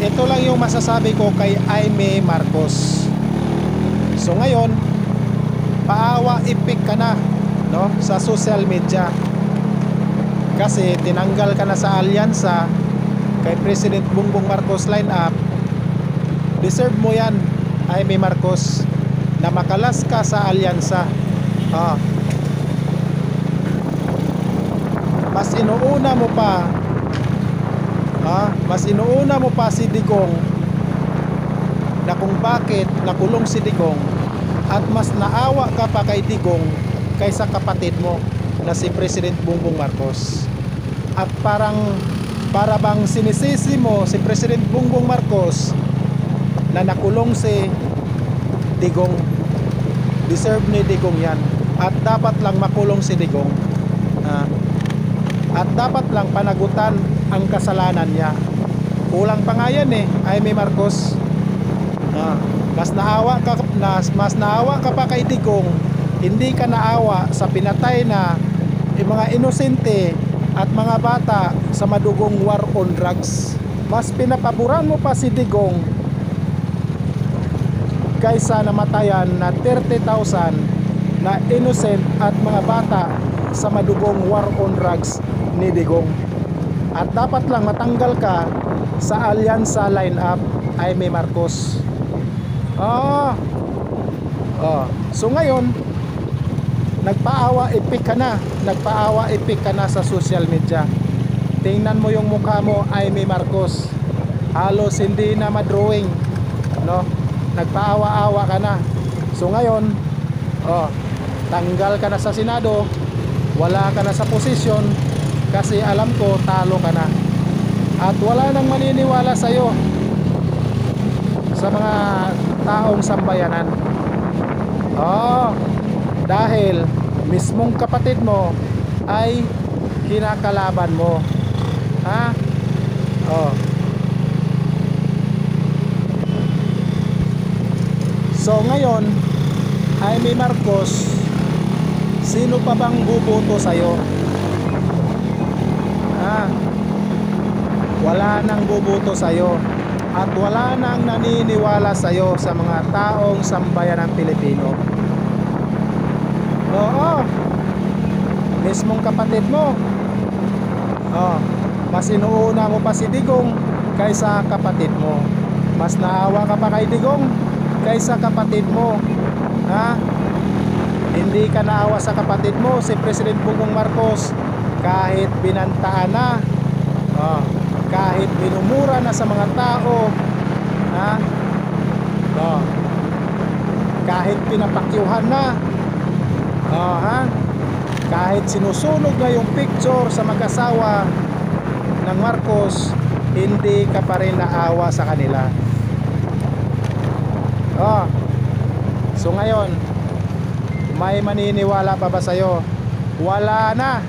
ito lang yung masasabi ko kay Jaime Marcos. So ngayon, paawa ipik ka na, no, sa social media. Kasi tinanggal ka na sa alyansa kay President Bongbong Marcos lineup. Deserve mo yan, Jaime Marcos, na makalas ka sa alyansa. Mas inuuna mo pa si Digong, na kung bakit nakulong si Digong, at mas naawa ka pa kay Digong kaysa kapatid mo na si President Bongbong Marcos. At para bang sinisisi mo si President Bongbong Marcos na nakulong si Digong. Deserve ni Digong yan, at dapat lang makulong si Digong, at dapat lang panagutan ang kasalanan niya. Kulang pa nga yan Jaime Marcos. Mas naawa ka pa kay Digong, hindi ka naawa sa pinatay na mga inosente at mga bata sa madugong war on drugs. Mas pinapaboran mo pa si Digong kaysa namatayan na 30,000 na innocent at mga bata sa madugong war on drugs ni Digong. At dapat lang matanggal ka sa alyansa lineup, Jaime Marcos. So ngayon, nagpaawa ipik ka na sa social media. Tingnan mo yung mukha mo, Jaime Marcos, halos hindi na madrawing, no? Nagpaawa-awa ka na. So ngayon, tanggal ka na sa Senado, wala ka na sa posisyon, kasi alam ko talo ka na. At wala nang maniniwala sa'yo sa mga taong sambayanan. Dahil mismong kapatid mo ay kinakalaban mo. So ngayon, Jaime Marcos, sino pa bang buboto sa'yo? Wala nang buboto sa'yo, at wala nang naniniwala sa'yo sa mga taong sambayan ng Pilipino. Mismong kapatid mo, mas inuuna mo pa si Digong kaysa kapatid mo. Mas naawa ka pa kay Digong kaysa kapatid mo. Hindi ka naawa sa kapatid mo, si President Bongbong Marcos, kahit binantaan na, kahit minumura na sa mga tao, kahit pinapakyuhan na, kahit sinusunog na yung picture sa mag-asawa ng Marcos, hindi ka pa rin naawa sa kanila. So ngayon, may maniniwala pa ba sa'yo? Wala na.